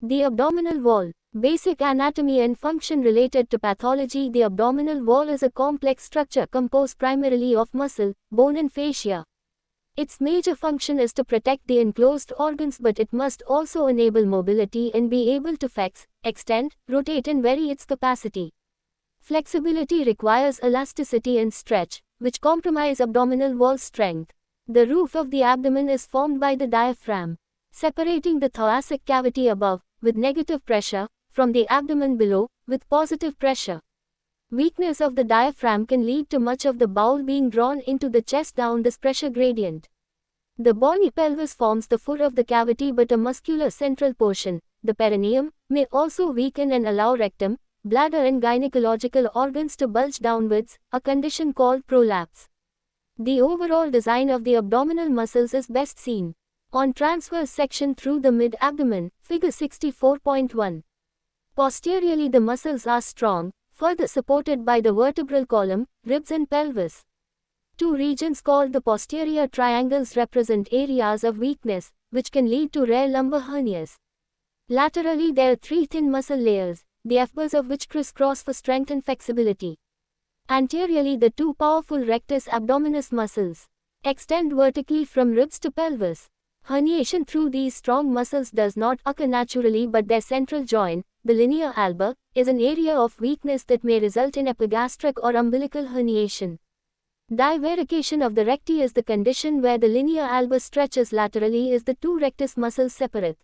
The abdominal wall. Basic anatomy and function related to pathology. The abdominal wall is a complex structure composed primarily of muscle, bone and fascia. Its major function is to protect the enclosed organs, but it must also enable mobility and be able to flex, extend, rotate and vary its capacity. Flexibility requires elasticity and stretch, which compromise abdominal wall strength. The roof of the abdomen is formed by the diaphragm, separating the thoracic cavity above, with negative pressure, from the abdomen below, with positive pressure. Weakness of the diaphragm can lead to much of the bowel being drawn into the chest down this pressure gradient. The bony pelvis forms the foot of the cavity, but a muscular central portion, the perineum, may also weaken and allow rectum, bladder and gynecological organs to bulge downwards, a condition called prolapse. The overall design of the abdominal muscles is best seen on transverse section through the mid-abdomen, figure 64.1. Posteriorly the muscles are strong, further supported by the vertebral column, ribs and pelvis. Two regions called the posterior triangles represent areas of weakness, which can lead to rare lumbar hernias. Laterally there are three thin muscle layers, the fibers of which crisscross for strength and flexibility. Anteriorly the two powerful rectus abdominis muscles extend vertically from ribs to pelvis. Herniation through these strong muscles does not occur naturally, but their central joint, the linea alba, is an area of weakness that may result in epigastric or umbilical herniation. Divarication of the recti is the condition where the linea alba stretches laterally as the two rectus muscles separate.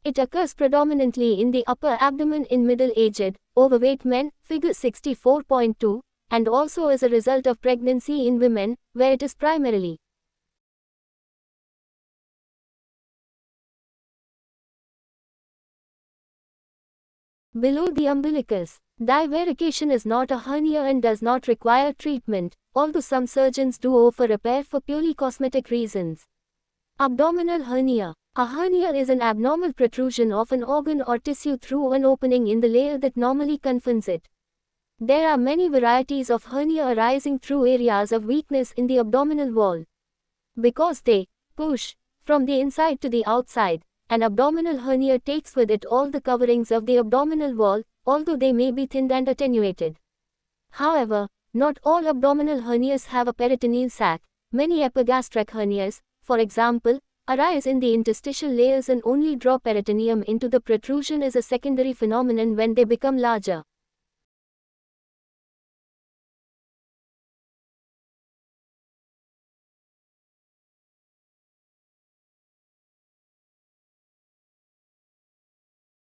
It occurs predominantly in the upper abdomen in middle-aged, overweight men, figure 64.2, and also as a result of pregnancy in women, where it is primarily below the umbilicus. Divarication is not a hernia and does not require treatment, although some surgeons do offer repair for purely cosmetic reasons. Abdominal hernia. A hernia is an abnormal protrusion of an organ or tissue through an opening in the layer that normally confines it. There are many varieties of hernia arising through areas of weakness in the abdominal wall. Because they push from the inside to the outside, an abdominal hernia takes with it all the coverings of the abdominal wall, although they may be thinned and attenuated. However, not all abdominal hernias have a peritoneal sac. Many epigastric hernias, for example, arise in the interstitial layers and only draw peritoneum into the protrusion as a secondary phenomenon when they become larger.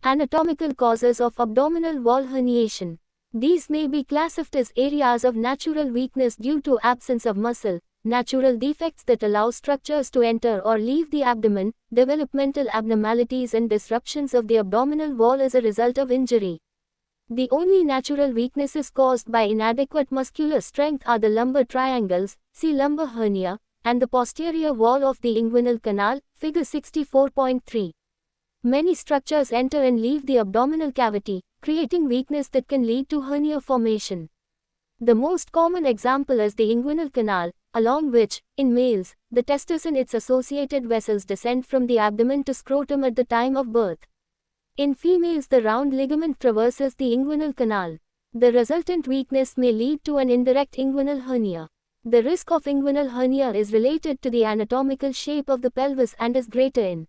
Anatomical causes of abdominal wall herniation. These may be classified as areas of natural weakness due to absence of muscle, natural defects that allow structures to enter or leave the abdomen, developmental abnormalities and disruptions of the abdominal wall as a result of injury. The only natural weaknesses caused by inadequate muscular strength are the lumbar triangles, see lumbar hernia, and the posterior wall of the inguinal canal, figure 64.3. Many structures enter and leave the abdominal cavity, creating weakness that can lead to hernia formation. The most common example is the inguinal canal, along which, in males, the testis and its associated vessels descend from the abdomen to scrotum at the time of birth. In females, the round ligament traverses the inguinal canal. The resultant weakness may lead to an indirect inguinal hernia. The risk of inguinal hernia is related to the anatomical shape of the pelvis and is greater in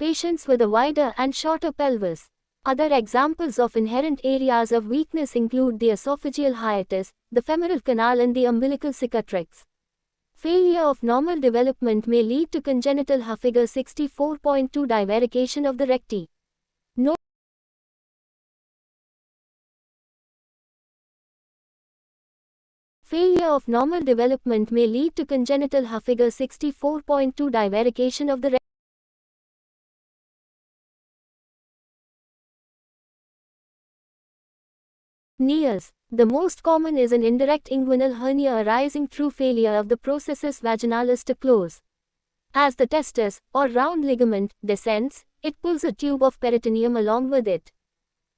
patients with a wider and shorter pelvis. Other examples of inherent areas of weakness include the esophageal hiatus, the femoral canal and the umbilical cicatrix. Failure of normal development may lead to congenital figure 64.2 divarication of the recti. No Failure of normal development may lead to congenital figure 64.2 divarication of the Nears. The most common is an indirect inguinal hernia arising through failure of the processus vaginalis to close. As the testis, or round ligament, descends, it pulls a tube of peritoneum along with it.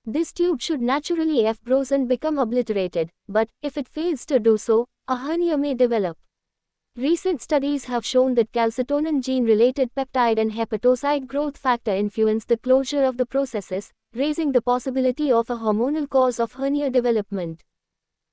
This tube should naturally fibroze and become obliterated, but if it fails to do so, a hernia may develop. Recent studies have shown that calcitonin gene-related peptide and hepatocyte growth factor influence the closure of the processes, raising the possibility of a hormonal cause of hernia development.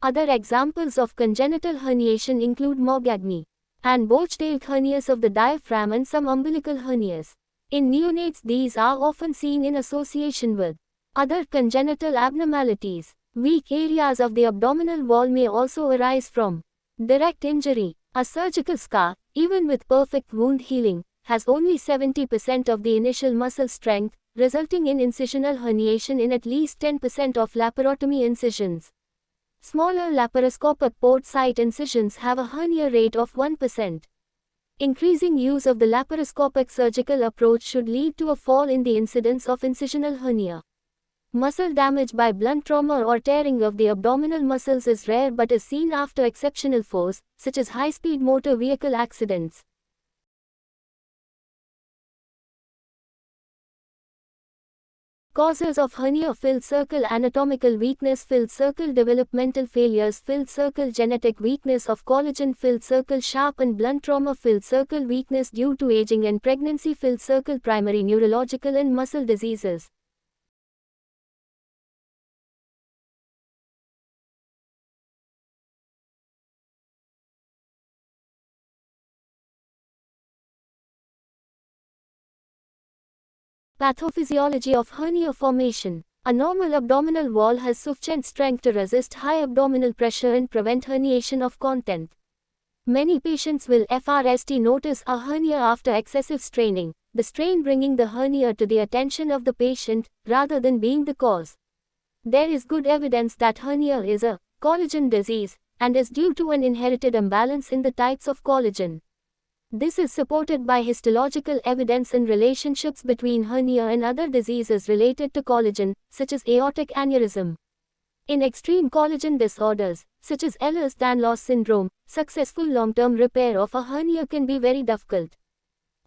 Other examples of congenital herniation include Morgagni and Bochdale hernias of the diaphragm and some umbilical hernias. In neonates, these are often seen in association with other congenital abnormalities. Weak areas of the abdominal wall may also arise from direct injury. A surgical scar, even with perfect wound healing, has only 70% of the initial muscle strength, resulting in incisional herniation in at least 10% of laparotomy incisions. Smaller laparoscopic port site incisions have a hernia rate of 1%. Increasing use of the laparoscopic surgical approach should lead to a fall in the incidence of incisional hernia. Muscle damage by blunt trauma or tearing of the abdominal muscles is rare but is seen after exceptional force, such as high-speed motor vehicle accidents. Causes of hernia: filled circle, anatomical weakness, filled circle, developmental failures, filled circle, genetic weakness of collagen, filled circle, sharp and blunt trauma, filled circle, weakness due to aging and pregnancy, filled circle, primary neurological and muscle diseases. Pathophysiology of hernia formation. A normal abdominal wall has sufficient strength to resist high abdominal pressure and prevent herniation of content. Many patients will first notice a hernia after excessive straining, the strain bringing the hernia to the attention of the patient, rather than being the cause. There is good evidence that hernia is a collagen disease, and is due to an inherited imbalance in the types of collagen. This is supported by histological evidence and relationships between hernia and other diseases related to collagen, such as aortic aneurysm. In extreme collagen disorders, such as Ehlers-Danlos syndrome, successful long-term repair of a hernia can be very difficult.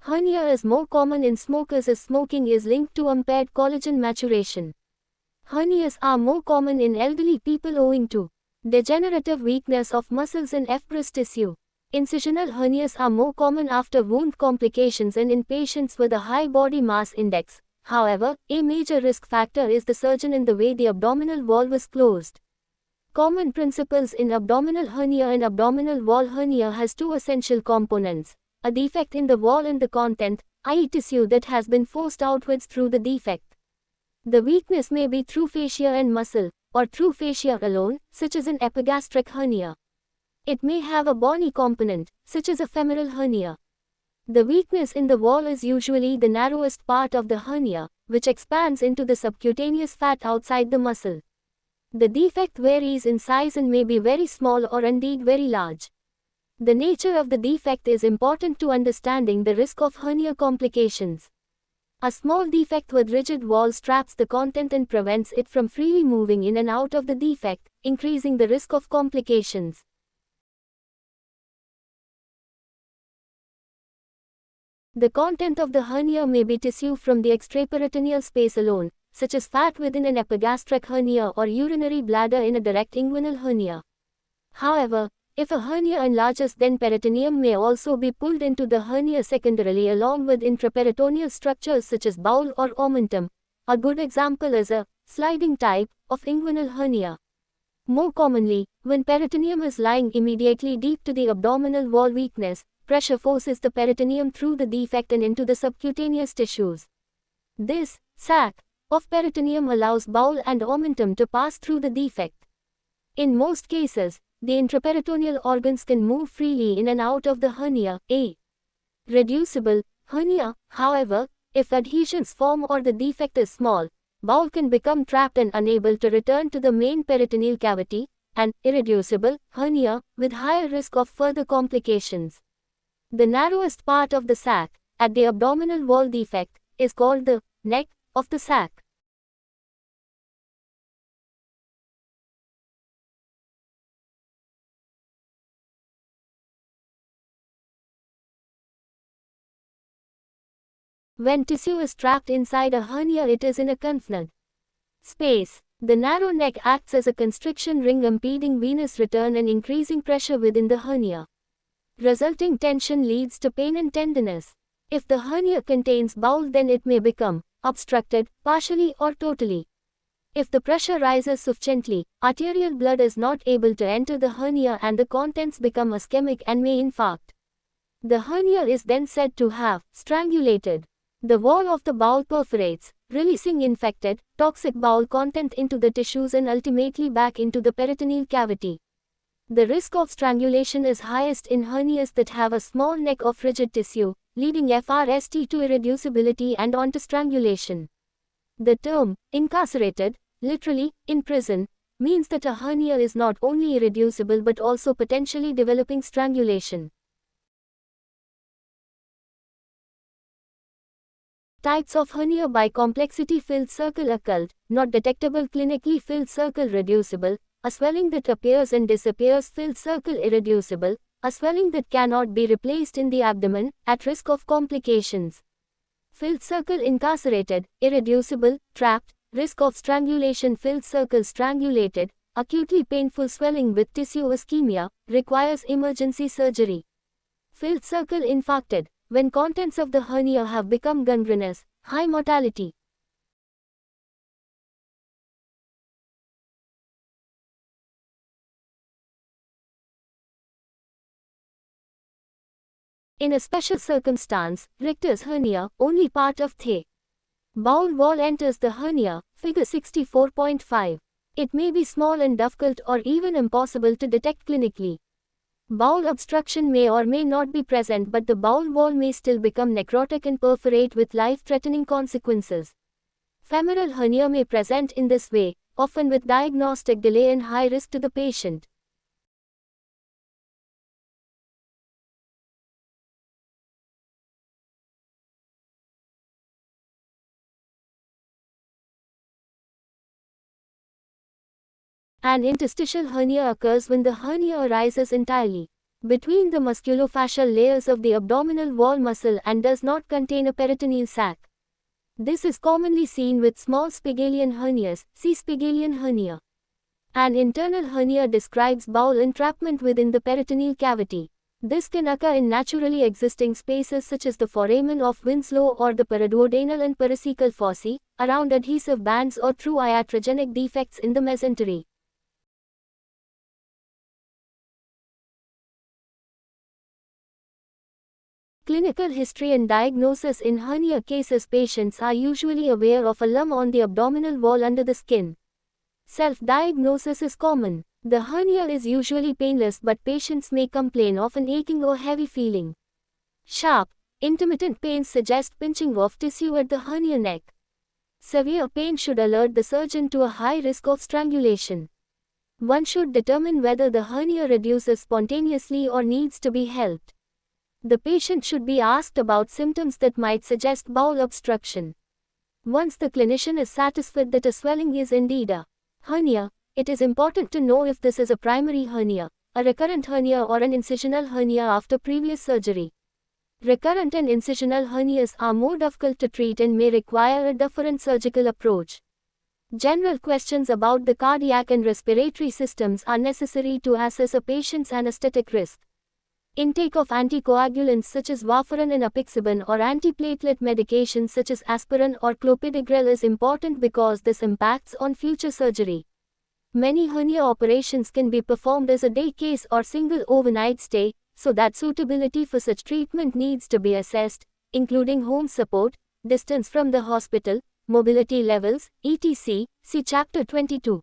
Hernia is more common in smokers as smoking is linked to impaired collagen maturation. Hernias are more common in elderly people owing to degenerative weakness of muscles and fibrous tissue. Incisional hernias are more common after wound complications and in patients with a high body mass index. However, a major risk factor is the surgeon in the way the abdominal wall was closed. Common principles in abdominal hernia and abdominal wall hernia has two essential components: a defect in the wall and the content, i.e. tissue that has been forced outwards through the defect. The weakness may be through fascia and muscle, or through fascia alone, such as an epigastric hernia. It may have a bony component, such as a femoral hernia. The weakness in the wall is usually the narrowest part of the hernia, which expands into the subcutaneous fat outside the muscle. The defect varies in size and may be very small or indeed very large. The nature of the defect is important to understanding the risk of hernia complications. A small defect with rigid wall traps the content and prevents it from freely moving in and out of the defect, increasing the risk of complications. The content of the hernia may be tissue from the extraperitoneal space alone, such as fat within an epigastric hernia or urinary bladder in a direct inguinal hernia. However, if a hernia enlarges, then peritoneum may also be pulled into the hernia secondarily along with intraperitoneal structures such as bowel or omentum. A good example is a sliding type of inguinal hernia. More commonly, when peritoneum is lying immediately deep to the abdominal wall, weakness, pressure forces the peritoneum through the defect and into the subcutaneous tissues. This sac of peritoneum allows bowel and omentum to pass through the defect. In most cases, the intraperitoneal organs can move freely in and out of the hernia. A reducible hernia, however, if adhesions form or the defect is small, bowel can become trapped and unable to return to the main peritoneal cavity. An irreducible hernia, with higher risk of further complications. The narrowest part of the sac, at the abdominal wall defect, is called the neck of the sac. When tissue is trapped inside a hernia, it is in a confined Space. The narrow neck acts as a constriction ring impeding venous return and increasing pressure within the hernia. Resulting tension leads to pain and tenderness. If the hernia contains bowel, then it may become obstructed, partially or totally. If the pressure rises sufficiently, arterial blood is not able to enter the hernia and the contents become ischemic and may infarct. The hernia is then said to have strangulated. The wall of the bowel perforates, releasing infected, toxic bowel content into the tissues and ultimately back into the peritoneal cavity. The risk of strangulation is highest in hernias that have a small neck of rigid tissue, leading FRST to irreducibility and on to strangulation. The term, incarcerated, literally, in prison, means that a hernia is not only irreducible but also potentially developing strangulation. Types of hernia by complexity: filled circle occult, not detectable clinically; filled circle reducible, a swelling that appears and disappears; filled circle irreducible, a swelling that cannot be replaced in the abdomen, at risk of complications. Filled circle incarcerated, irreducible, trapped, risk of strangulation; filled circle strangulated, acutely painful swelling with tissue ischemia, requires emergency surgery. Filled circle infarcted, when contents of the hernia have become gangrenous, high mortality. In a special circumstance, Richter's hernia, only part of the bowel wall enters the hernia, figure 64.5. It may be small and difficult or even impossible to detect clinically. Bowel obstruction may or may not be present, but the bowel wall may still become necrotic and perforate with life-threatening consequences. Femoral hernia may present in this way, often with diagnostic delay and high risk to the patient. An interstitial hernia occurs when the hernia arises entirely between the musculofascial layers of the abdominal wall muscle and does not contain a peritoneal sac. This is commonly seen with small Spigelian hernias, see Spigelian hernia. An internal hernia describes bowel entrapment within the peritoneal cavity. This can occur in naturally existing spaces such as the foramen of Winslow or the paraduodenal and pericecal fossae, around adhesive bands, or through iatrogenic defects in the mesentery. Clinical history and diagnosis: in hernia cases, patients are usually aware of a lump on the abdominal wall under the skin. Self-diagnosis is common. The hernia is usually painless, but patients may complain of an aching or heavy feeling. Sharp, intermittent pains suggest pinching of tissue at the hernia neck. Severe pain should alert the surgeon to a high risk of strangulation. One should determine whether the hernia reduces spontaneously or needs to be helped. The patient should be asked about symptoms that might suggest bowel obstruction. Once the clinician is satisfied that a swelling is indeed a hernia, it is important to know if this is a primary hernia, a recurrent hernia, or an incisional hernia after previous surgery. Recurrent and incisional hernias are more difficult to treat and may require a different surgical approach. General questions about the cardiac and respiratory systems are necessary to assess a patient's anesthetic risk. Intake of anticoagulants such as warfarin and apixaban or antiplatelet medications such as aspirin or clopidogrel is important because this impacts on future surgery. Many hernia operations can be performed as a day case or single overnight stay, so that suitability for such treatment needs to be assessed, including home support, distance from the hospital, mobility levels, etc. See Chapter 22.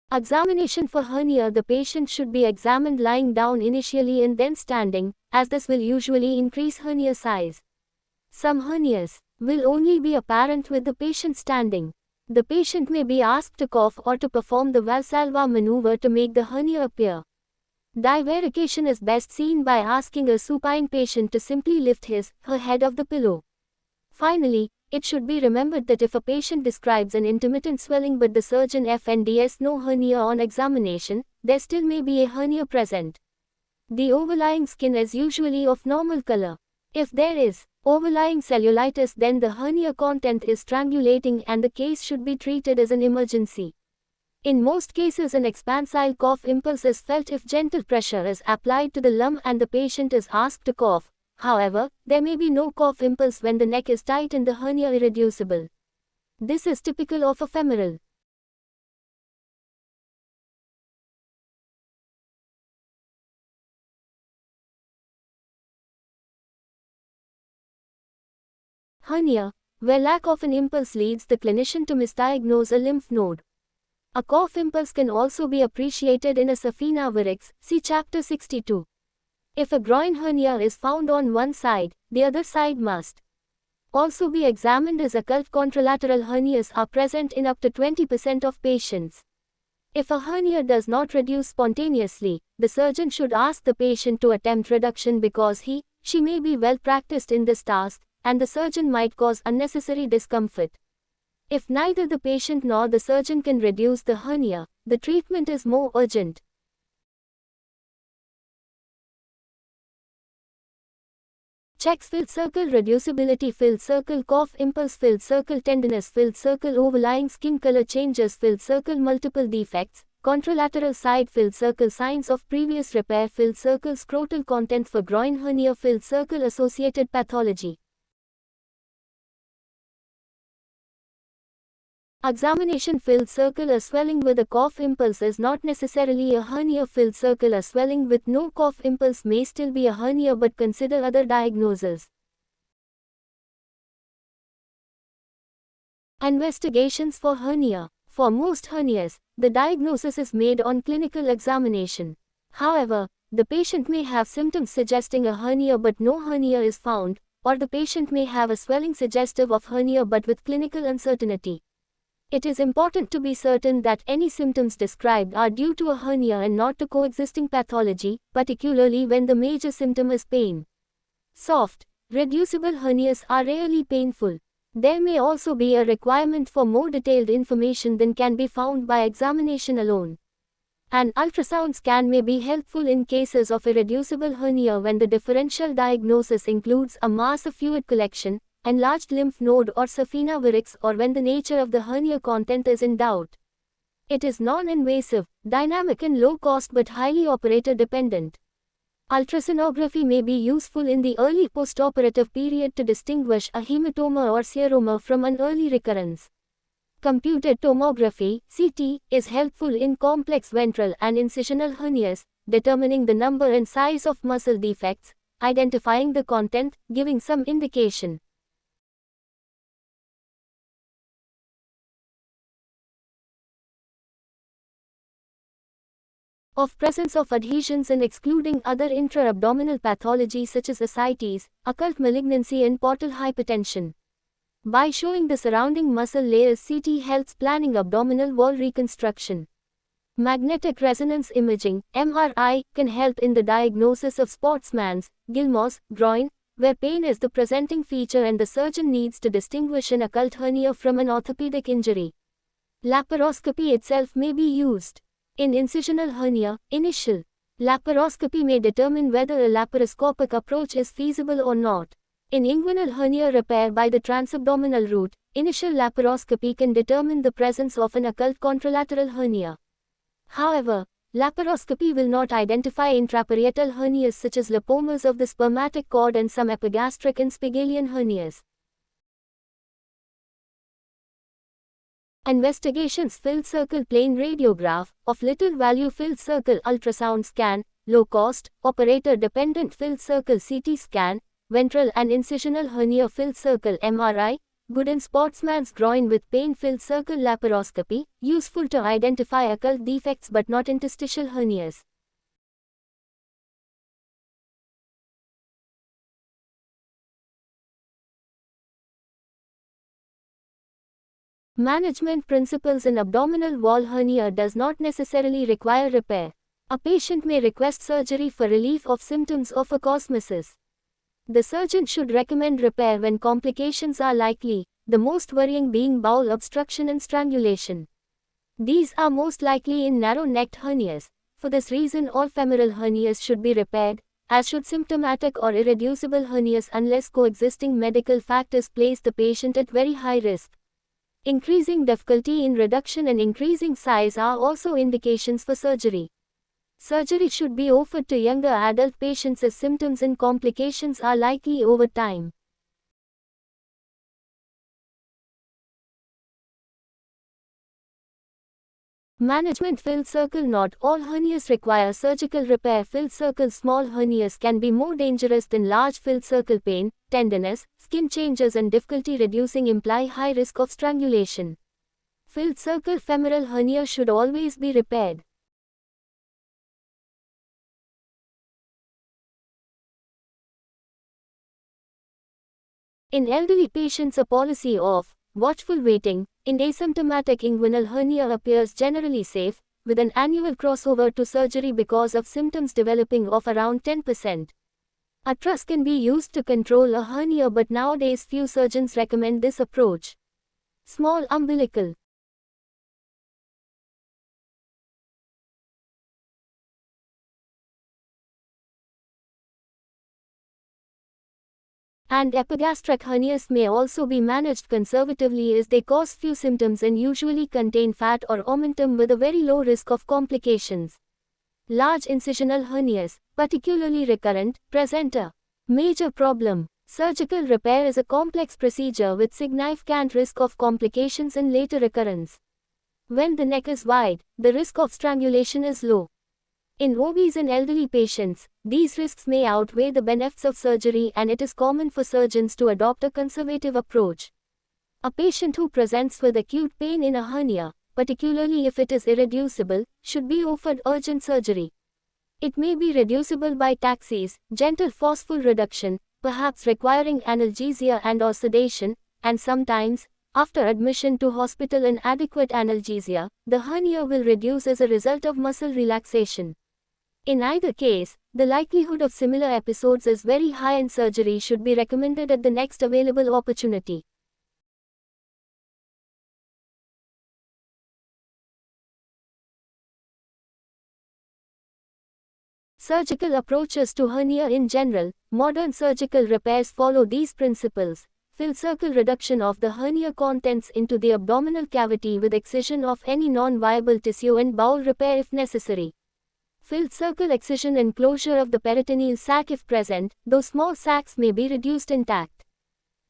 Examination for hernia: the patient should be examined lying down initially and then standing, as this will usually increase hernia size. Some hernias will only be apparent with the patient standing. The patient may be asked to cough or to perform the Valsalva maneuver to make the hernia appear. Divarication is best seen by asking a supine patient to simply lift her head off the pillow. Finally, it should be remembered that if a patient describes an intermittent swelling but the surgeon finds no hernia on examination, there still may be a hernia present. The overlying skin is usually of normal color. If there is overlying cellulitis, then the hernia content is strangulating and the case should be treated as an emergency. In most cases, an expansile cough impulse is felt if gentle pressure is applied to the lung and the patient is asked to cough. However, there may be no cough impulse when the neck is tight and the hernia irreducible. This is typical of a femoral hernia, where lack of an impulse leads the clinician to misdiagnose a lymph node. A cough impulse can also be appreciated in a saphenous varix, see Chapter 62. If a groin hernia is found on one side, the other side must also be examined as occult contralateral hernias are present in up to 20% of patients. If a hernia does not reduce spontaneously, the surgeon should ask the patient to attempt reduction because she may be well practiced in this task, and the surgeon might cause unnecessary discomfort. If neither the patient nor the surgeon can reduce the hernia, the treatment is more urgent. Checks: filled circle reducibility, filled circle cough impulse, filled circle tenderness, filled circle overlying skin color changes, filled circle multiple defects, contralateral side, filled circle signs of previous repair, filled circle scrotal content for groin hernia, filled circle associated pathology. Examination: filled circle, a swelling with a cough impulse is not necessarily a hernia. Filled circle, a swelling with no cough impulse may still be a hernia, but consider other diagnoses. Investigations for hernia. For most hernias, the diagnosis is made on clinical examination. However, the patient may have symptoms suggesting a hernia but no hernia is found, or the patient may have a swelling suggestive of hernia but with clinical uncertainty. It is important to be certain that any symptoms described are due to a hernia and not to coexisting pathology, particularly when the major symptom is pain. Soft, reducible hernias are rarely painful. There may also be a requirement for more detailed information than can be found by examination alone. An ultrasound scan may be helpful in cases of irreducible hernia when the differential diagnosis includes a mass of fluid collection, enlarged lymph node or saphenous varix, or when the nature of the hernia content is in doubt. It is non-invasive, dynamic and low cost but highly operator dependent. Ultrasonography may be useful in the early postoperative period to distinguish a hematoma or seroma from an early recurrence. Computed tomography (CT) is helpful in complex ventral and incisional hernias, determining the number and size of muscle defects, identifying the content, giving some indication of presence of adhesions and excluding other intra-abdominal pathology such as ascites, occult malignancy and portal hypertension. By showing the surrounding muscle layers, CT helps planning abdominal wall reconstruction. Magnetic resonance imaging (MRI) can help in the diagnosis of Sportsman's, Gilmore's, groin, where pain is the presenting feature and the surgeon needs to distinguish an occult hernia from an orthopedic injury. Laparoscopy itself may be used. In incisional hernia, initial laparoscopy may determine whether a laparoscopic approach is feasible or not. In inguinal hernia repair by the transabdominal route, initial laparoscopy can determine the presence of an occult contralateral hernia. However, laparoscopy will not identify intraparietal hernias such as lipomas of the spermatic cord and some epigastric and Spigelian hernias. Investigations: filled circle plain radiograph, of little value filled circle ultrasound scan, low cost, operator dependent filled circle CT scan, ventral and incisional hernia filled circle MRI, good in Sportsman's groin with pain filled circle laparoscopy, useful to identify occult defects but not interstitial hernias. Management principles in abdominal wall hernia does not necessarily require repair. A patient may request surgery for relief of symptoms of acosmosis. The surgeon should recommend repair when complications are likely, the most worrying being bowel obstruction and strangulation. These are most likely in narrow-necked hernias. For this reason, all femoral hernias should be repaired, as should symptomatic or irreducible hernias unless coexisting medical factors place the patient at very high risk. Increasing difficulty in reduction and increasing size are also indications for surgery. Surgery should be offered to younger adult patients as symptoms and complications are likely over time. Management. Filled circle. Not all hernias require surgical repair. Filled circle. Small hernias can be more dangerous than large. Filled circle. Pain, tenderness, skin changes and difficulty reducing imply high risk of strangulation. Filled circle. Femoral hernia should always be repaired. In elderly patients, a policy of watchful waiting in asymptomatic inguinal hernia appears generally safe, with an annual crossover to surgery because of symptoms developing of around 10%. A truss can be used to control a hernia, but nowadays few surgeons recommend this approach. Small umbilical and epigastric hernias may also be managed conservatively as they cause few symptoms and usually contain fat or omentum with a very low risk of complications. Large incisional hernias, particularly recurrent, present a major problem. Surgical repair is a complex procedure with significant risk of complications and later recurrence. When the neck is wide, the risk of strangulation is low. In obese and elderly patients, these risks may outweigh the benefits of surgery, and it is common for surgeons to adopt a conservative approach. A patient who presents with acute pain in a hernia, particularly if it is irreducible, should be offered urgent surgery. It may be reducible by taxis, gentle forceful reduction, perhaps requiring analgesia and/or sedation, and sometimes, after admission to hospital and adequate analgesia, the hernia will reduce as a result of muscle relaxation. In either case, the likelihood of similar episodes is very high and surgery should be recommended at the next available opportunity. Surgical approaches to hernia in general. Modern surgical repairs follow these principles. Filled circle. Reduction of the hernia contents into the abdominal cavity with excision of any non-viable tissue and bowel repair if necessary. Filled circle. Excision and closure of the peritoneal sac if present, though small sacs may be reduced intact.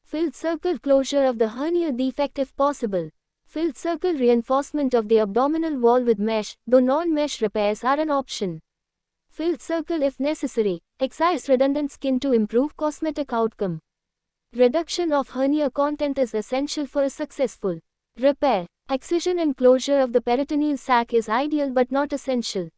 Filled circle. Closure of the hernia defect if possible. Filled circle. Reinforcement of the abdominal wall with mesh, though non-mesh repairs are an option. Filled circle if necessary. Excise redundant skin to improve cosmetic outcome. Reduction of hernia content is essential for a successful repair. Excision and closure of the peritoneal sac is ideal but not essential.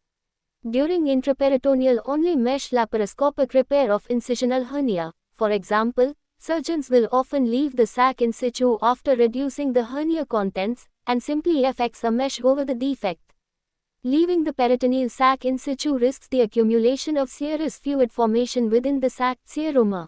During intraperitoneal only mesh laparoscopic repair of incisional hernia, for example, surgeons will often leave the sac in situ after reducing the hernia contents, and simply affix a mesh over the defect. Leaving the peritoneal sac in situ risks the accumulation of serous fluid formation within the sac, seroma.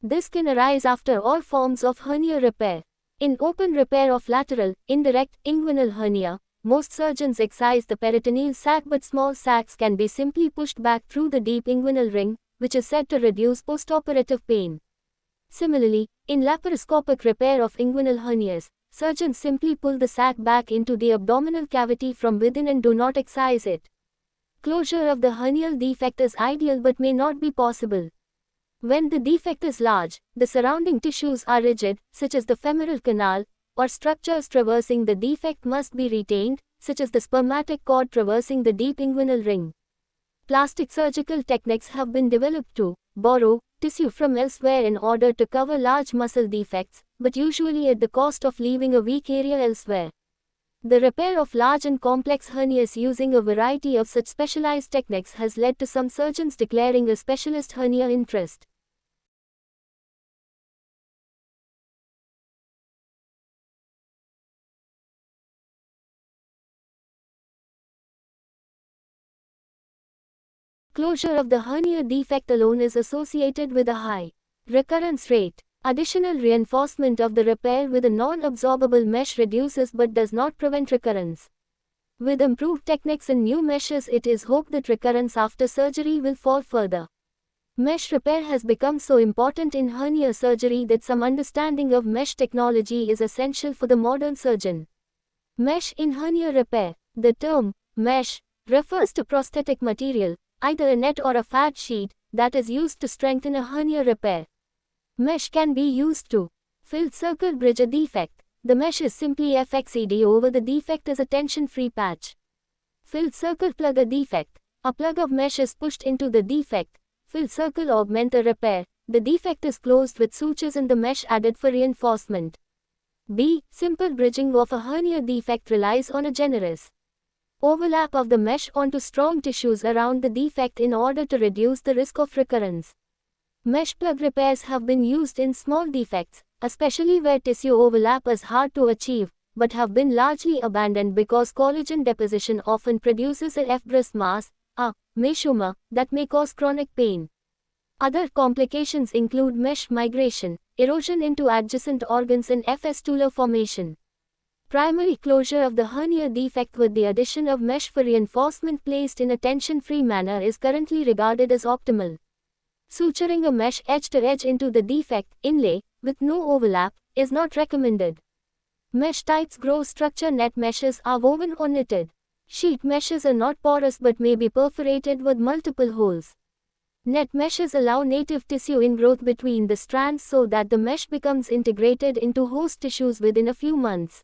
This can arise after all forms of hernia repair. In open repair of lateral, indirect, inguinal hernia, most surgeons excise the peritoneal sac, but small sacs can be simply pushed back through the deep inguinal ring, which is said to reduce postoperative pain. Similarly, in laparoscopic repair of inguinal hernias, surgeons simply pull the sac back into the abdominal cavity from within and do not excise it. Closure of the hernial defect is ideal but may not be possible. When the defect is large, the surrounding tissues are rigid, such as the femoral canal, or structures traversing the defect must be retained, such as the spermatic cord traversing the deep inguinal ring. Plastic surgical techniques have been developed to borrow tissue from elsewhere in order to cover large muscle defects, but usually at the cost of leaving a weak area elsewhere. The repair of large and complex hernias using a variety of such specialized techniques has led to some surgeons declaring a specialist hernia interest. Closure of the hernia defect alone is associated with a high recurrence rate. Additional reinforcement of the repair with a non-absorbable mesh reduces but does not prevent recurrence. With improved techniques and new meshes, it is hoped that recurrence after surgery will fall further. Mesh repair has become so important in hernia surgery that some understanding of mesh technology is essential for the modern surgeon. Mesh in hernia repair. The term mesh refers to prosthetic material, either a net or a fat sheet, that is used to strengthen a hernia repair. Mesh can be used to filled circle bridge a defect. The mesh is simply FXED over the defect as a tension-free patch. Filled circle plug a defect. A plug of mesh is pushed into the defect. Filled circle augment the repair. The defect is closed with sutures in the mesh added for reinforcement. B. Simple bridging of a hernia defect relies on a generous overlap of the mesh onto strong tissues around the defect in order to reduce the risk of recurrence. Mesh plug repairs have been used in small defects, especially where tissue overlap is hard to achieve, but have been largely abandoned because collagen deposition often produces a fibrous mass, a mesomer, that may cause chronic pain. Other complications include mesh migration, erosion into adjacent organs and fistula formation. Primary closure of the hernia defect with the addition of mesh for reinforcement placed in a tension-free manner is currently regarded as optimal. Suturing a mesh edge-to-edge into the defect inlay, with no overlap, is not recommended. Mesh types grow structure. Net meshes are woven or knitted. Sheet meshes are not porous but may be perforated with multiple holes. Net meshes allow native tissue ingrowth between the strands so that the mesh becomes integrated into host tissues within a few months.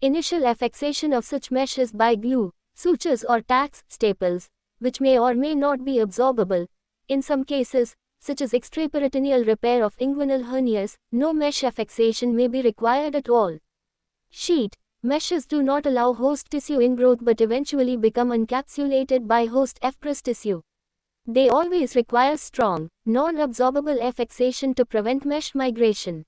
Initial affixation of such meshes by glue, sutures or tacks, staples, which may or may not be absorbable. In some cases, such as extraperitoneal repair of inguinal hernias, no mesh affixation may be required at all. Sheet meshes do not allow host tissue ingrowth but eventually become encapsulated by host fibrous tissue. They always require strong, non-absorbable affixation to prevent mesh migration.